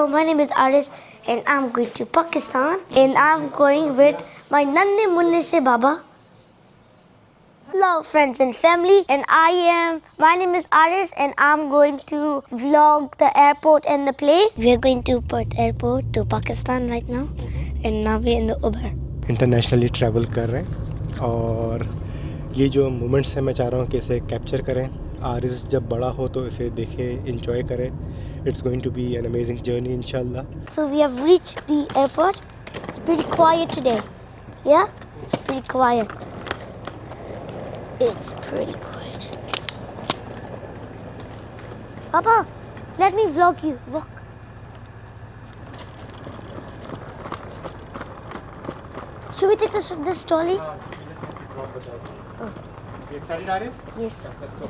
Hello, my name is Aris and I'm going to Pakistan and I'm going with my Nanne Munne se Baba. Hello friends and family, and my name is Aris and I'm going to vlog the airport and the plane. We're going to Perth airport to Pakistan right now and now we're in the Uber. Internationally travel कर रहे हैं और ये जो moments हैं मैं चाह रहा हूँ कि इसे कैप्चर करें. आरिस जब बड़ा हो तो इसे देखे, इंजॉय करें. It's going to be an amazing journey इंशाल्लाह. So we have reached the airport. It's pretty quiet today. Yeah? It's pretty quiet. It's pretty quiet. Papa, let me vlog you. Walk. Should we take this trolley? Oh. You excited, Aris? Yes. Let's go.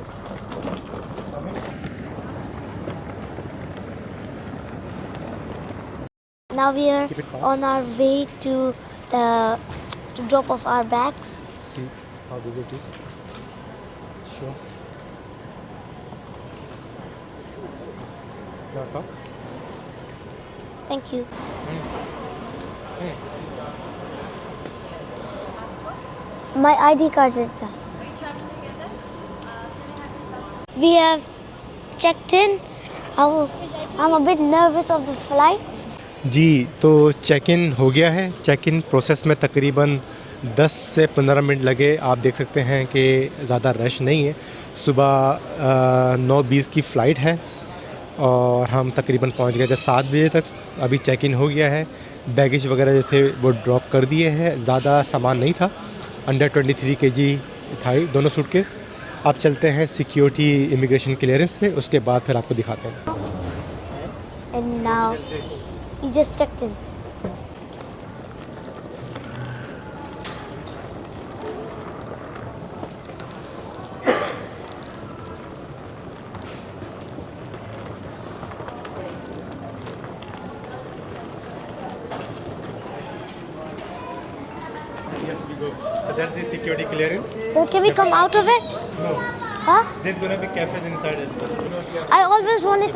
Now we are on our way to drop off our bags. See how big it is. Sure. Now Thank you. My ID card's inside. We have checked in. I'm a bit nervous of the flight. जी, तो check in हो गया है. Check in process में तकरीबन 10 से 15 minute लगे. आप देख सकते हैं कि ज़्यादा रश नहीं है. सुबह 9:20 की फ़्लाइट है और हम तकरीबन पहुंच गए थे 7 बजे तक. अभी चेक इन हो गया है. बैगेज वगैरह जो थे वो ड्रॉप कर दिए हैं. ज़्यादा सामान नहीं था. अंडर 23 kg था दोनों सूटकेस. अब चलते हैं सिक्योरिटी इमिग्रेशन क्लियरेंस पे, उसके बाद फिर आपको दिखाते हैं. And now we just checked in. Yes, we go. That's the security clearance. Then can we come out of it? No, Huh? there's gonna be cafes inside as well. I always wanted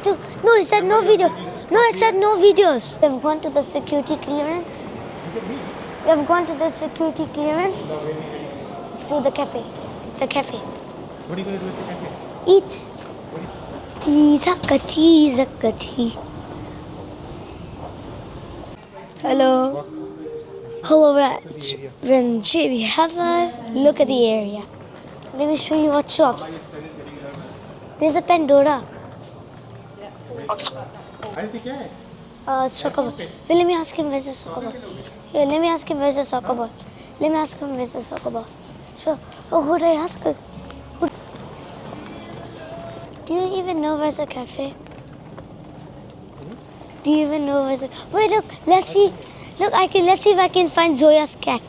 to. No, it said no videos. No, it said no videos. We have gone to the security clearance. We have gone to the security clearance to the cafe. The cafe. What are you gonna do at the cafe? Eat. Cheese. Hello. Hello, Ranji. We have a look at the area. Let me show you what shops. There's a Pandora. Soccer ball. Wait, let me ask him where's the soccer ball. Here, let me ask him where's the soccer ball. Sure. Oh, who did I ask? Do you even know where's the cafe? Do you even know where's the... Wait, look. Let's see. Look, let's see if I can find Zoya's cat.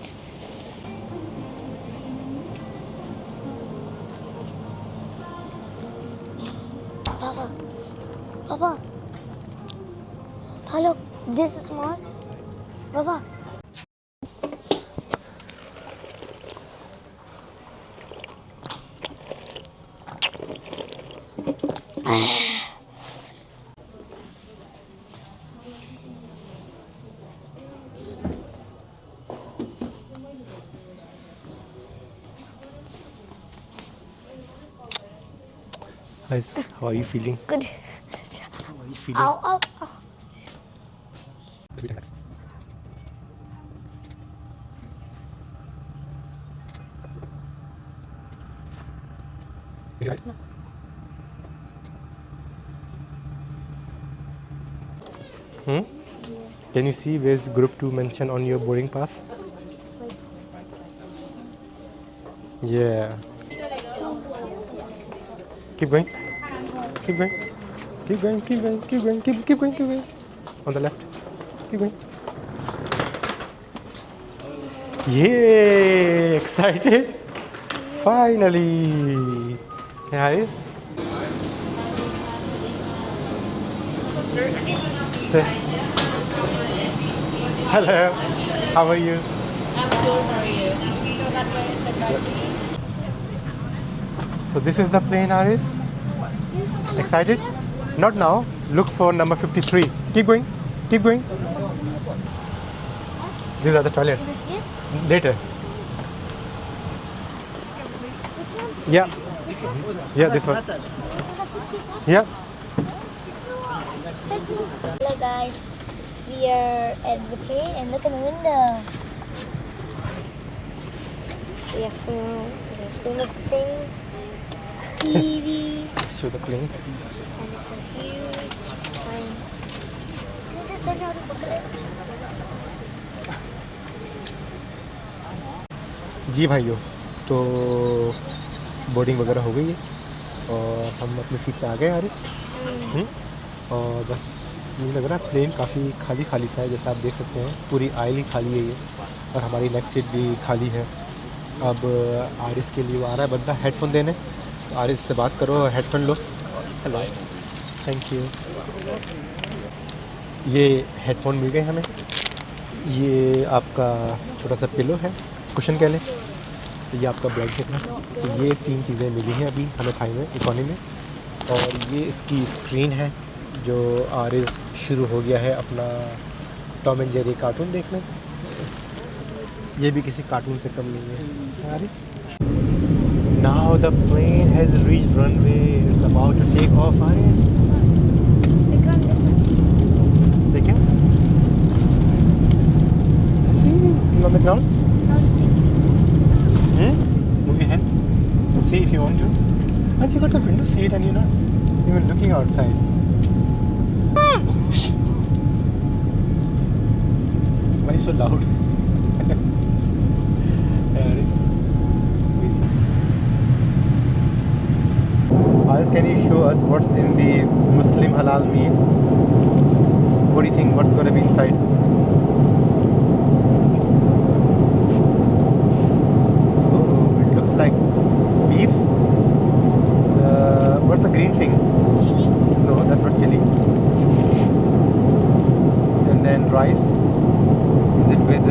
Papa. Look, this is small. Papa. Guys, how are you feeling? Good. How are you feeling? Ow. Can you see where's group 2 mentioned on your boarding pass? Yeah. Keep going. On the left. Keep going. Yay! Excited? Finally. Guys. Say. Hello. How are you? I'm good, how are you? So that's why it's a bad thing. So this is the plane, Aris. Excited? Not now. Look for number 53. Keep going. Keep going. These are the toilets. Can I see it? Later. This one? Yeah. Yeah, this one. Yeah. Hello guys, we are at the play and look in the window. We have so much things. TV, Show the plane. and it's a huge plane. Can you just take out the booklet? जी भाइयों, तो boarding वगैरह हो गई है और हम अपनी seat पे आ गए आरिस। और बस मुझे लग रहा है प्लेन काफ़ी खाली खाली सा है, जैसा आप देख सकते हैं पूरी आइल ही खाली है ये, और हमारी नेक्स्ट सीट भी खाली है। अब आरिस के लिए वो आ रहा है बंदा हेडफोन देने, तो आरिस से बात करो और headphone low. Hello, thank you. ये हेडफोन मिल गए हमें, ये आपका छोटा सा पिलो है, कुशन कह लें, ये आपका ब्लैंकेट है। तो ये 3 चीज़ें मिली हैं अभी हमें खाई में इकोनॉमी में। और ये इसकी स्क्रीन है जो आरिस शुरू हो गया है अपना टॉम एंड जेरी कार्टून देखने। ये भी किसी कार्टून से कम नहीं है Aris. Now the plane has reached runway, it's about to take off Aris. देखिए, see on the ground. No stick. Move your hand. See if you want to. Once you got the window seat and you're not even looking outside. Why so loud? Ayaz, can you show us what's in the Muslim halal meal? What do you think? What's going to be inside? Like beef. What's the green thing? Chili. No, that's not chili. And then rice. Is it with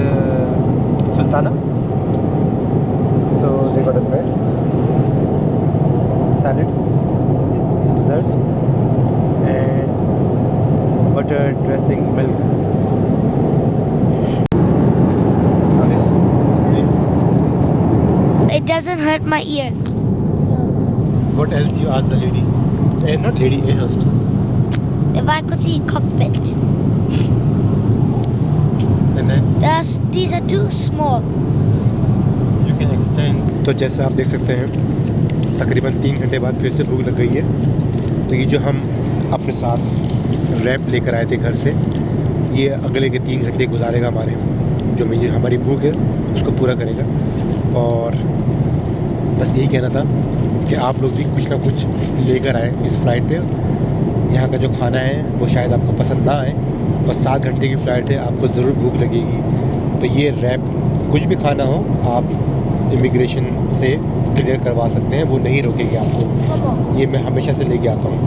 sultana? So they got a bread, salad, dessert, and butter dressing, milk. It doesn't hurt my ears. So, What else you asked the lady? Not lady, air hostess. if I could see cockpit. And then These are too small. you can extend. तो जैसे आप देख सकते हैं तकरीबन 3 घंटे बाद फिर से भूख लग गई है। तो ये जो हम अपने साथ रैप लेकर आए थे घर से, ये अगले के 3 घंटे गुजारेगा हमारे, जो ये हमारी भूख है उसको पूरा करेगा। और बस यही कहना था कि आप लोग भी कुछ ना कुछ लेकर आए इस फ़्लाइट पे। यहाँ का जो खाना है वो शायद आपको पसंद ना आए, और 7 घंटे की फ़्लाइट है, आपको ज़रूर भूख लगेगी। तो ये रैप कुछ भी खाना हो आप इमिग्रेशन से क्लियर करवा सकते हैं, वो नहीं रोकेगी आपको। ये मैं हमेशा से लेके आता हूँ।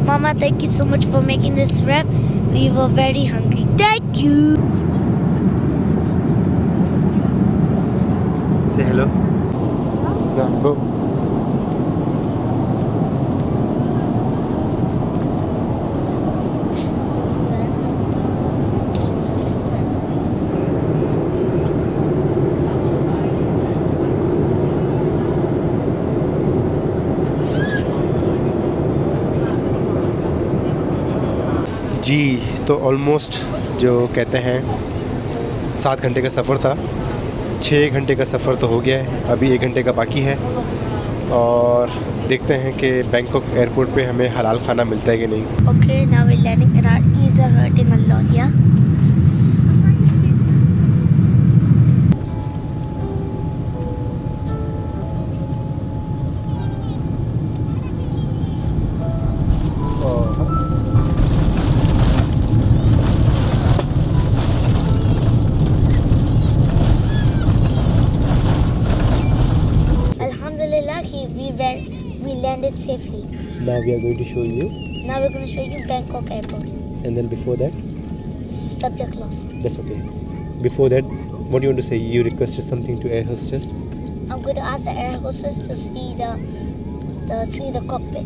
Mama, thank you so much for making this wrap. We were very hungry. Thank you. Say hello. No, go. जी, तो ऑलमोस्ट जो कहते हैं 7 घंटे का सफ़र था, 6 घंटे का सफ़र तो हो गया है, अभी 1 घंटे का बाकी है। और देखते हैं कि बैंकॉक एयरपोर्ट पे हमें हलाल खाना मिलता है कि नहीं। Okay, now we're landing and our ears are hurting a lot, yeah? Alhamdulillah, we landed safely. Now we are going to show you, Now we're going to show you Bangkok airport. and then before that, Subject lost. that's okay. Before that, what do you want to say? You requested something to air hostess. I'm going to ask the air hostess to see the cockpit.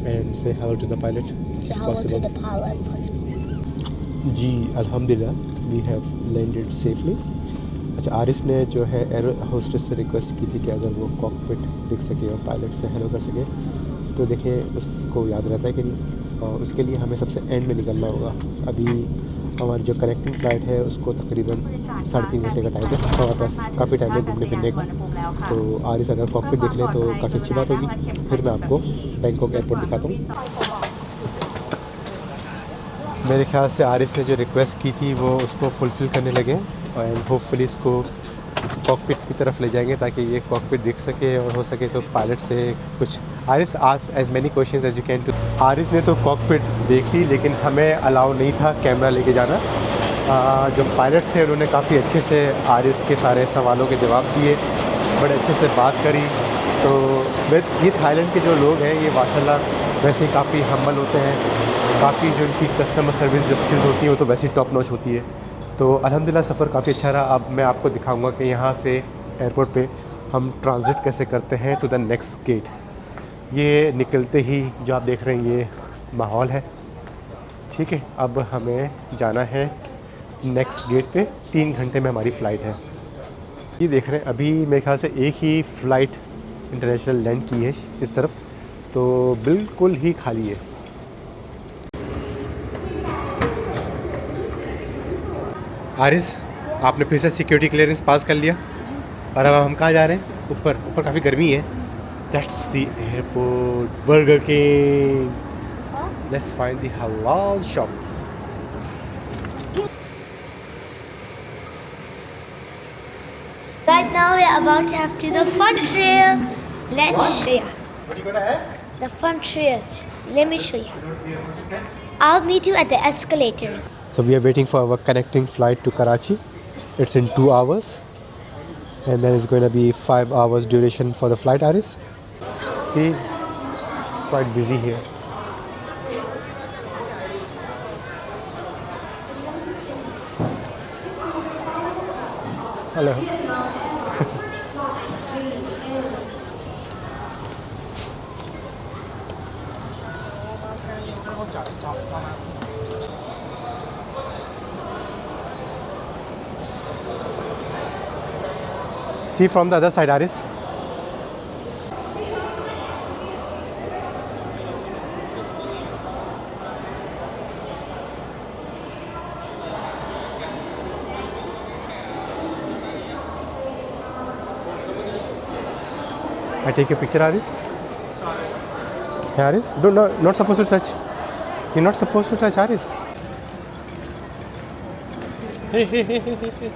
and say hello to the pilot Say if hello possible. to the pilot if possible. जी अल्हम्दुलिल्लाह we have landed safely. अच्छा आरिस ने जो है air hostess से request की थी कि अगर वो कॉकपिट देख सके और पायलट से हेलो कर सके, तो देखें उसको याद रहता है कि नहीं, और उसके लिए हमें सबसे एंड में निकलना होगा। अभी हमारी जो कनेक्टिंग फ़्लाइट है उसको तकरीबन 3.5 घंटे का टाइम है, हमारे पास काफ़ी टाइम है घूमने फिरने का। तो आरिस अगर कॉकपिट देख ले तो काफ़ी अच्छी बात होगी। फिर मैं आपको बैंकॉक एयरपोर्ट दिखाता हूँ। मेरे ख्याल से आरिस ने जो रिक्वेस्ट की थी वो उसको फुलफ़िल करने लगे, एंड होपफुली इसको कॉकपिट की तरफ ले जाएंगे ताकि ये कॉकपिट दिख सके और हो सके तो पायलट से कुछ। Aris ask as many questions as you can to. Aris ने तो कॉकपिट देख ली, लेकिन हमें अलाउ नहीं था कैमरा लेके जाना। जो पायलट्स थे उन्होंने काफ़ी अच्छे से आरिस के सारे सवालों के जवाब दिए, बड़े अच्छे से बात करी। तो ये थाईलैंड के जो लोग हैं ये माशाल्लाह वैसे ही काफ़ी हम्बल होते हैं, काफ़ी जो इनकी कस्टमर सर्विस जो स्किल्स होती हैं वो तो वैसे ही टॉप नॉच होती है। तो अल्हम्दुलिल्लाह सफ़र काफ़ी अच्छा रहा। अब मैं आपको दिखाऊंगा कि यहाँ से एयरपोर्ट पे हम ट्रांजिट कैसे करते हैं टू द नेक्स्ट गेट। ये निकलते ही जो आप देख रहे हैं ये माहौल है, ठीक है। अब हमें जाना है नेक्स्ट गेट पे, 3 घंटे में हमारी फ़्लाइट है। ये देख रहे हैं अभी मेरे ख्याल से एक ही फ़्लाइट इंटरनेशनल लैंड की है इस तरफ, तो बिल्कुल ही खाली है। आरिस आपने फिर से सिक्योरिटी क्लियरेंस पास कर लिया, और अब हम कहाँ जा रहे हैं? ऊपर ऊपर काफ़ी गर्मी है। That's the airport, burger king. Let's find the हलाल shop. Right now we are about to have to the fun trail. Let's show you. What are you gonna have? The fun trail. Let me show you. I'll meet you at the escalators. So we are waiting for our connecting flight to Karachi. It's in 2 hours, and then it's going to be 5 hours duration for the flight. Aris, see, quite busy here. Hello. See from the other side, Aris. I take your picture, Aris. Hey, Aris, not supposed to touch. You're not supposed to touch, Aris. Hey.